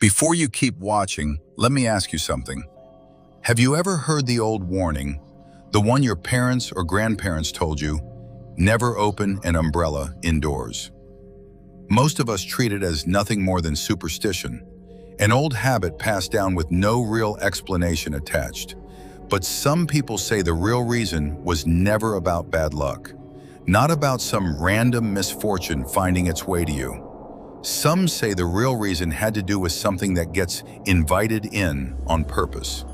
Before you keep watching, let me ask you something. Have you ever heard the old warning, the one your parents or grandparents told you, never open an umbrella indoors? Most of us treat it as nothing more than superstition, an old habit passed down with no real explanation attached. But some people say the real reason was never about bad luck, not about some random misfortune finding its way to you. Some say the real reason had to do with something that gets invited in on purpose.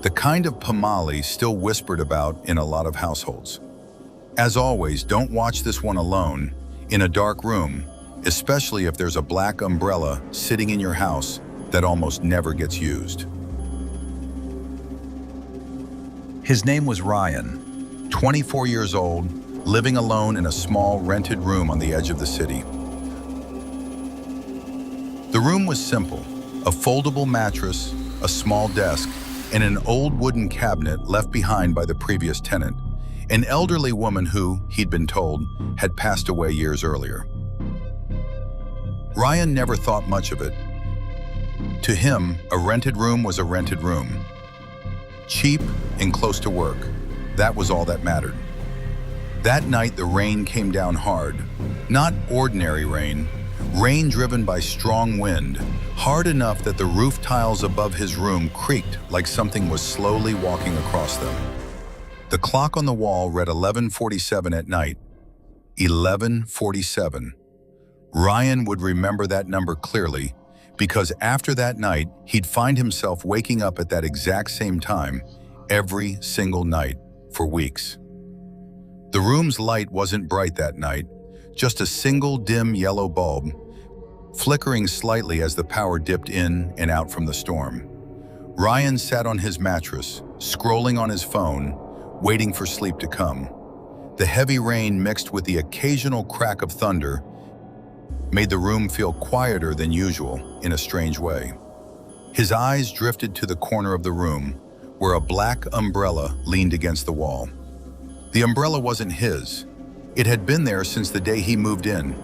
The kind of pamali still whispered about in a lot of households. As always, don't watch this one alone, in a dark room, especially if there's a black umbrella sitting in your house that almost never gets used. His name was Rian, 24 years old, living alone in a small rented room on the edge of the city. The room was simple, a foldable mattress, a small desk, and an old wooden cabinet left behind by the previous tenant, an elderly woman who, he'd been told, had passed away years earlier. Rian never thought much of it. To him, a rented room was a rented room. Cheap and close to work, that was all that mattered. That night the rain came down hard, not ordinary rain, rain driven by strong wind, hard enough that the roof tiles above his room creaked like something was slowly walking across them. The clock on the wall read 11:47 at night. 11:47. Rian would remember that number clearly, because after that night, he'd find himself waking up at that exact same time every single night for weeks. The room's light wasn't bright that night, just a single dim yellow bulb, flickering slightly as the power dipped in and out from the storm. Rian sat on his mattress, scrolling on his phone, waiting for sleep to come. The heavy rain mixed with the occasional crack of thunder made the room feel quieter than usual in a strange way. His eyes drifted to the corner of the room, where a black umbrella leaned against the wall. The umbrella wasn't his. It had been there since the day he moved in,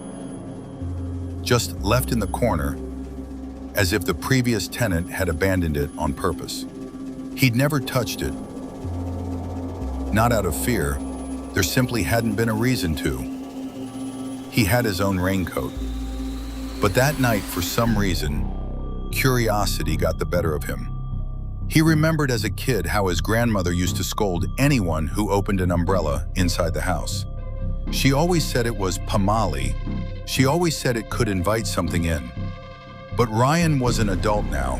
just left in the corner, as if the previous tenant had abandoned it on purpose. He'd never touched it. Not out of fear, there simply hadn't been a reason to. He had his own raincoat. But that night, for some reason, curiosity got the better of him. He remembered as a kid how his grandmother used to scold anyone who opened an umbrella inside the house. She always said it was pamali. She always said it could invite something in. But Rian was an adult now,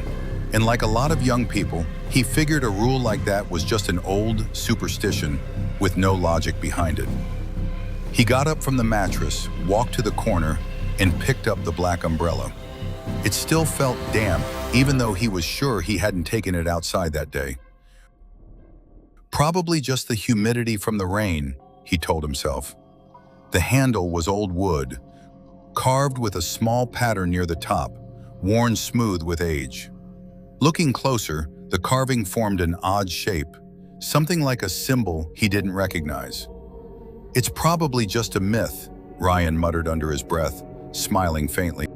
and like a lot of young people, he figured a rule like that was just an old superstition with no logic behind it. He got up from the mattress, walked to the corner, and picked up the black umbrella. It still felt damp, even though he was sure he hadn't taken it outside that day. Probably just the humidity from the rain, he told himself. The handle was old wood, carved with a small pattern near the top, worn smooth with age. Looking closer, the carving formed an odd shape, something like a symbol he didn't recognize. It's probably just a myth, Rian muttered under his breath, smiling faintly.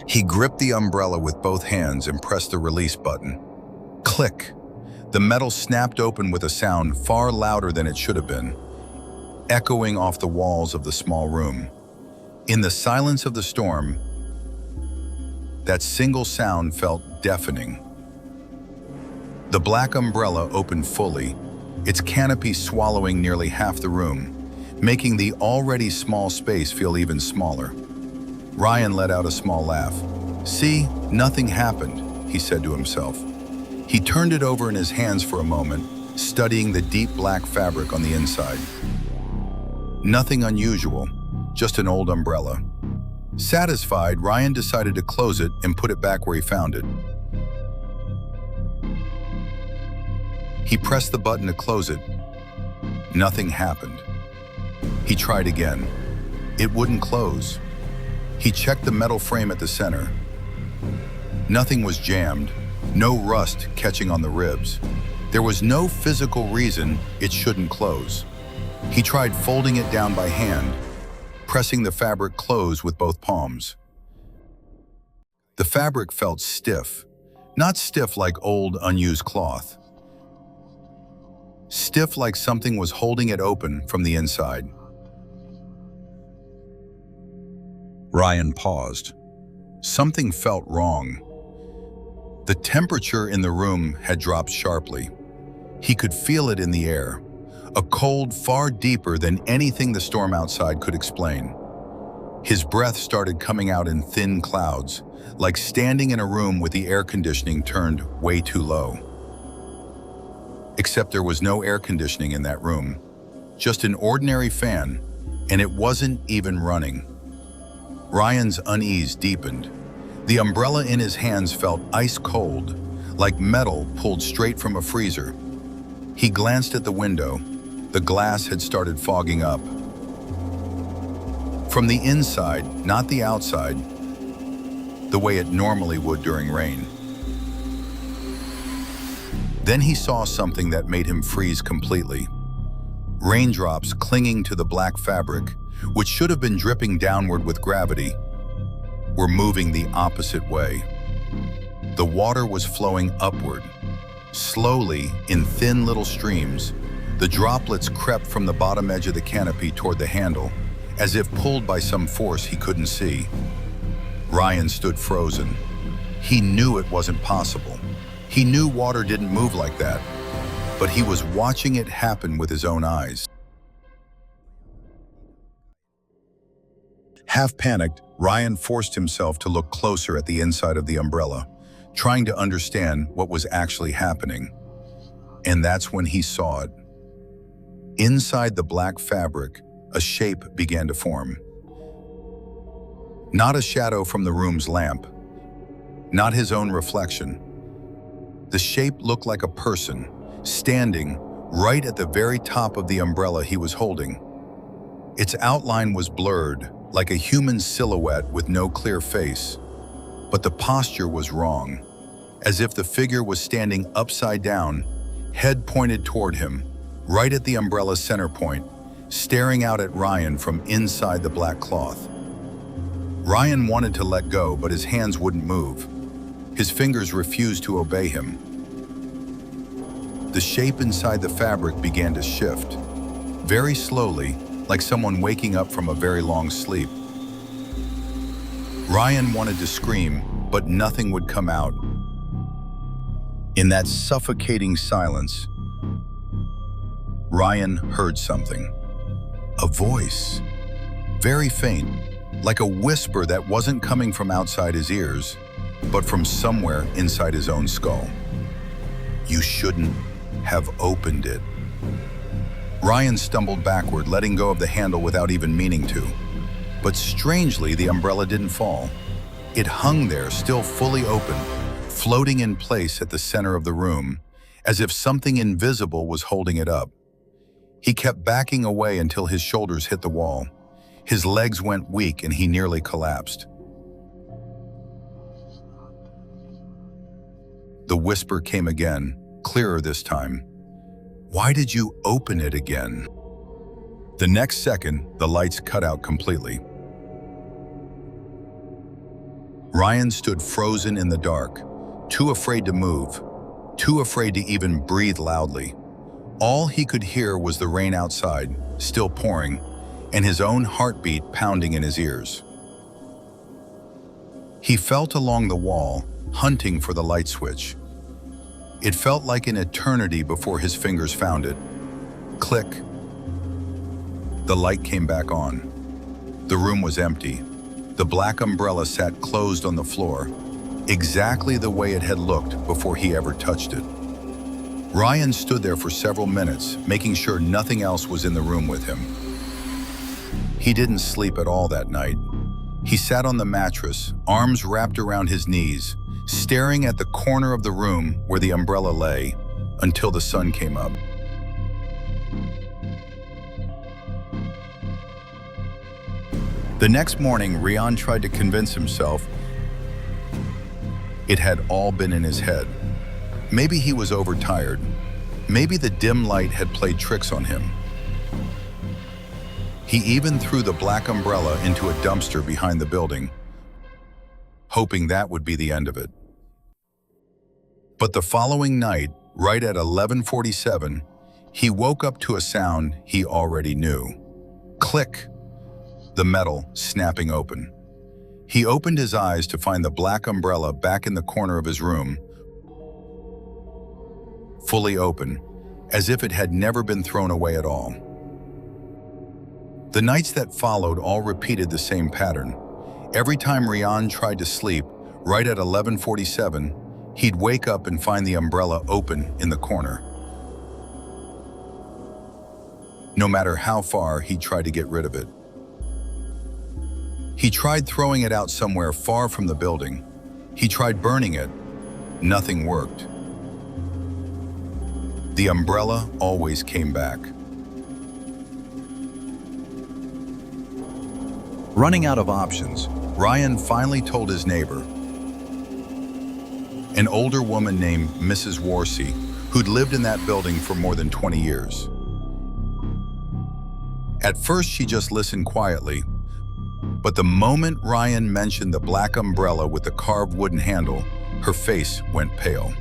He gripped the umbrella with both hands and pressed the release button. Click! The metal snapped open with a sound far louder than it should have been, echoing off the walls of the small room. In the silence of the storm, that single sound felt deafening. The black umbrella opened fully, its canopy swallowing nearly half the room, making the already small space feel even smaller. Rian let out a small laugh. "See, nothing happened," he said to himself. He turned it over in his hands for a moment, studying the deep black fabric on the inside. Nothing unusual, just an old umbrella. Satisfied, Rian decided to close it and put it back where he found it. He pressed the button to close it. Nothing happened. He tried again. It wouldn't close. He checked the metal frame at the center. Nothing was jammed, no rust catching on the ribs. There was no physical reason it shouldn't close. He tried folding it down by hand, pressing the fabric closed with both palms. The fabric felt stiff, not stiff like old, unused cloth. Stiff like something was holding it open from the inside. Ryan paused. Something felt wrong. The temperature in the room had dropped sharply. He could feel it in the air, a cold far deeper than anything the storm outside could explain. His breath started coming out in thin clouds, like standing in a room with the air conditioning turned way too low. Except there was no air conditioning in that room, just an ordinary fan, and it wasn't even running. Ryan's unease deepened. The umbrella in his hands felt ice cold, like metal pulled straight from a freezer. He glanced at the window. The glass had started fogging up. From the inside, not the outside, the way it normally would during rain. Then he saw something that made him freeze completely. Raindrops clinging to the black fabric, which should have been dripping downward with gravity, were moving the opposite way. The water was flowing upward. Slowly, in thin little streams, the droplets crept from the bottom edge of the canopy toward the handle, as if pulled by some force he couldn't see. Ryan stood frozen. He knew it wasn't possible. He knew water didn't move like that, but he was watching it happen with his own eyes. Half panicked, Ryan forced himself to look closer at the inside of the umbrella, trying to understand what was actually happening. And that's when he saw it. Inside the black fabric, a shape began to form. Not a shadow from the room's lamp, not his own reflection. The shape looked like a person, standing right at the very top of the umbrella he was holding. Its outline was blurred, like a human silhouette with no clear face. But the posture was wrong, as if the figure was standing upside down, head pointed toward him, right at the umbrella's center point, staring out at Ryan from inside the black cloth. Ryan wanted to let go, but his hands wouldn't move. His fingers refused to obey him. The shape inside the fabric began to shift, very slowly, like someone waking up from a very long sleep. Ryan wanted to scream, but nothing would come out. In that suffocating silence, Ryan heard something. A voice, very faint, like a whisper that wasn't coming from outside his ears, but from somewhere inside his own skull. You shouldn't have opened it. Ryan stumbled backward, letting go of the handle without even meaning to. But strangely, the umbrella didn't fall. It hung there, still fully open, floating in place at the center of the room, as if something invisible was holding it up. He kept backing away until his shoulders hit the wall. His legs went weak and he nearly collapsed. The whisper came again, clearer this time. Why did you open it again? The next second, the lights cut out completely. Ryan stood frozen in the dark, too afraid to move, too afraid to even breathe loudly. All he could hear was the rain outside, still pouring, and his own heartbeat pounding in his ears. He felt along the wall, hunting for the light switch. It felt like an eternity before his fingers found it. Click. The light came back on. The room was empty. The black umbrella sat closed on the floor, exactly the way it had looked before he ever touched it. Ryan stood there for several minutes, making sure nothing else was in the room with him. He didn't sleep at all that night. He sat on the mattress, arms wrapped around his knees, staring at the corner of the room where the umbrella lay, until the sun came up. The next morning, Rian tried to convince himself it had all been in his head. Maybe he was overtired. Maybe the dim light had played tricks on him. He even threw the black umbrella into a dumpster behind the building, hoping that would be the end of it. But the following night, right at 11:47, he woke up to a sound he already knew. Click! The metal snapping open. He opened his eyes to find the black umbrella back in the corner of his room, fully open, as if it had never been thrown away at all. The nights that followed all repeated the same pattern. Every time Rian tried to sleep, right at 11:47, he'd wake up and find the umbrella open in the corner. No matter how far he tried to get rid of it. He tried throwing it out somewhere far from the building. He tried burning it. Nothing worked. The umbrella always came back. Running out of options, Rian finally told his neighbor, an older woman named Mrs. Warsey, who'd lived in that building for more than 20 years. At first, she just listened quietly, but the moment Rian mentioned the black umbrella with the carved wooden handle, her face went pale.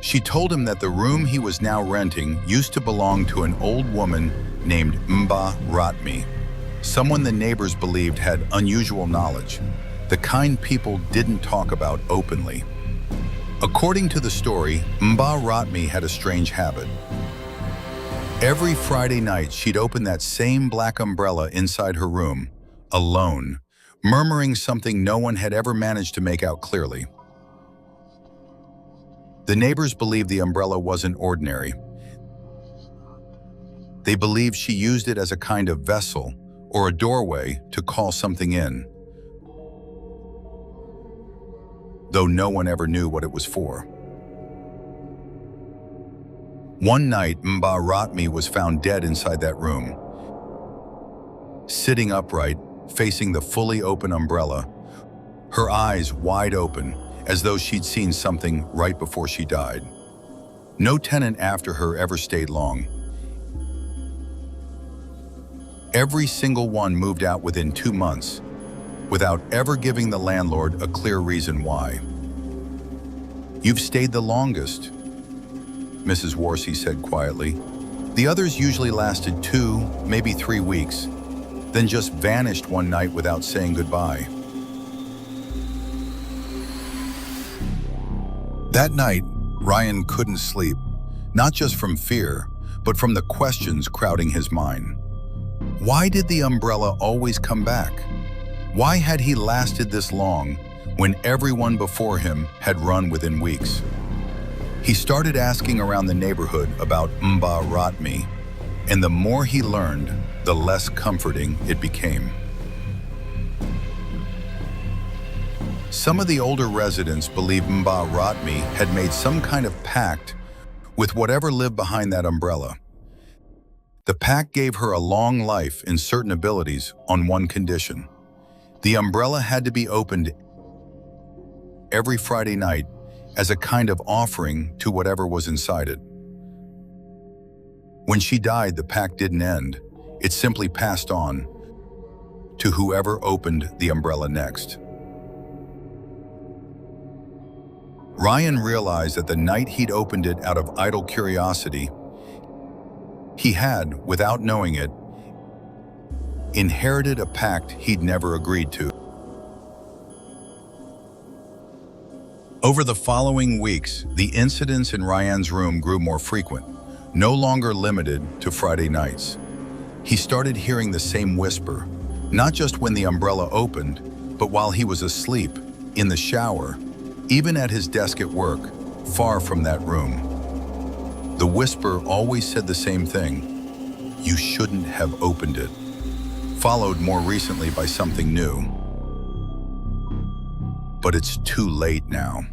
She told him that the room he was now renting used to belong to an old woman named Mbah Ratmi, someone the neighbors believed had unusual knowledge, the kind people didn't talk about openly. According to the story, Mbah Ratmi had a strange habit. Every Friday night, she'd open that same black umbrella inside her room, alone, murmuring something no one had ever managed to make out clearly. The neighbors believed the umbrella wasn't ordinary. They believed she used it as a kind of vessel or a doorway to call something in, though no one ever knew what it was for. One night, Mbah Ratmi was found dead inside that room, sitting upright, facing the fully open umbrella, her eyes wide open, as though she'd seen something right before she died. No tenant after her ever stayed long. Every single one moved out within 2 months, without ever giving the landlord a clear reason why. "You've stayed the longest," Mrs. Warsey said quietly. "The others usually lasted 2, maybe 3 weeks, then just vanished one night without saying goodbye." That night, Rian couldn't sleep, not just from fear, but from the questions crowding his mind. Why did the umbrella always come back? Why had he lasted this long when everyone before him had run within weeks? He started asking around the neighborhood about Mbah Ratmi, and the more he learned, the less comforting it became. Some of the older residents believed Mbah Ratmi had made some kind of pact with whatever lived behind that umbrella. The pact gave her a long life and certain abilities on one condition. The umbrella had to be opened every Friday night as a kind of offering to whatever was inside it. When she died, the pact didn't end. It simply passed on to whoever opened the umbrella next. Rian realized that the night he'd opened it out of idle curiosity, he had, without knowing it, inherited a pact he'd never agreed to. Over the following weeks, the incidents in Rian's room grew more frequent, no longer limited to Friday nights. He started hearing the same whisper, not just when the umbrella opened, but while he was asleep, in the shower, even at his desk at work, far from that room. The whisper always said the same thing: "You shouldn't have opened it," followed more recently by something new. But it's too late now.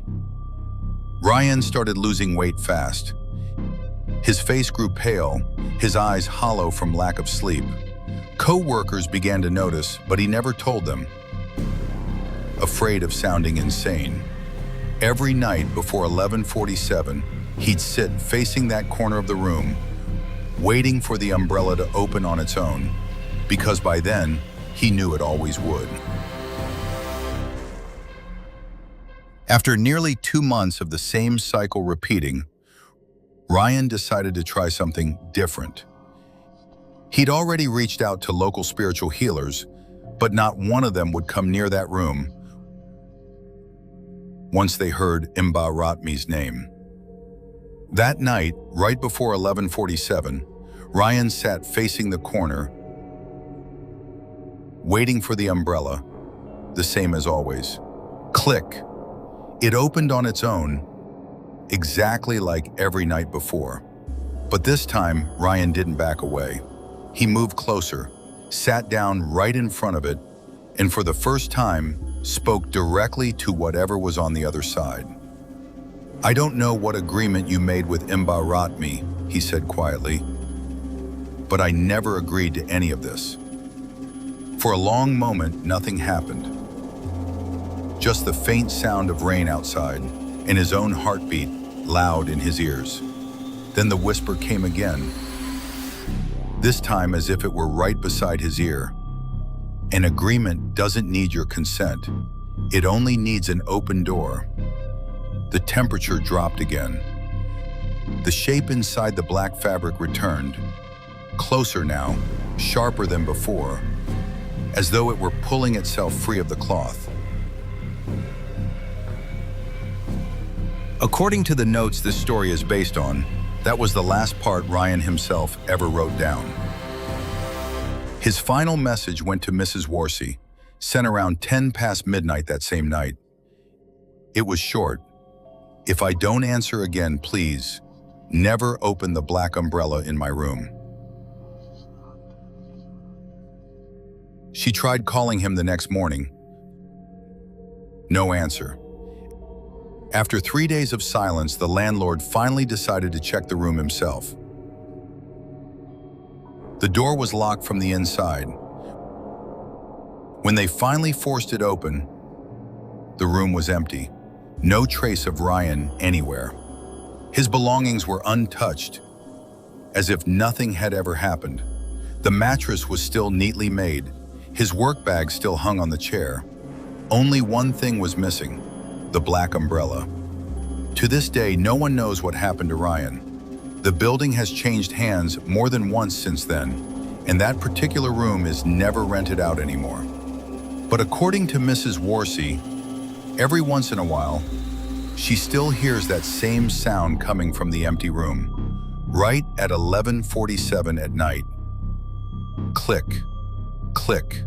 Rian started losing weight fast. His face grew pale, his eyes hollow from lack of sleep. Co-workers began to notice, but he never told them, afraid of sounding insane. Every night before 11:47, he'd sit facing that corner of the room, waiting for the umbrella to open on its own, because by then, he knew it always would. After nearly 2 months of the same cycle repeating, Ryan decided to try something different. He'd already reached out to local spiritual healers, but not one of them would come near that room once they heard Mbah Ratmi's name. That night, right before 11:47, Ryan sat facing the corner, waiting for the umbrella, the same as always. Click. It opened on its own, exactly like every night before. But this time, Ryan didn't back away. He moved closer, sat down right in front of it, and for the first time, spoke directly to whatever was on the other side. "I don't know what agreement you made with Mbah Ratmi," he said quietly, "but I never agreed to any of this." For a long moment, nothing happened. Just the faint sound of rain outside and his own heartbeat loud in his ears. Then the whisper came again, this time as if it were right beside his ear. "An agreement doesn't need your consent. It only needs an open door." The temperature dropped again. The shape inside the black fabric returned, closer now, sharper than before, as though it were pulling itself free of the cloth. According to the notes this story is based on, that was the last part Ryan himself ever wrote down. His final message went to Mrs. Worsey, sent around 10 past midnight that same night. It was short. "If I don't answer again, please, never open the black umbrella in my room." She tried calling him the next morning. No answer. After 3 days of silence, the landlord finally decided to check the room himself. The door was locked from the inside. When they finally forced it open, the room was empty. No trace of Ryan anywhere. His belongings were untouched, as if nothing had ever happened. The mattress was still neatly made. His work bag still hung on the chair. Only one thing was missing: the black umbrella. To this day, no one knows what happened to Ryan. The building has changed hands more than once since then, and that particular room is never rented out anymore. But according to Mrs. Worsey, every once in a while, she still hears that same sound coming from the empty room, right at 11:47 at night. Click, click.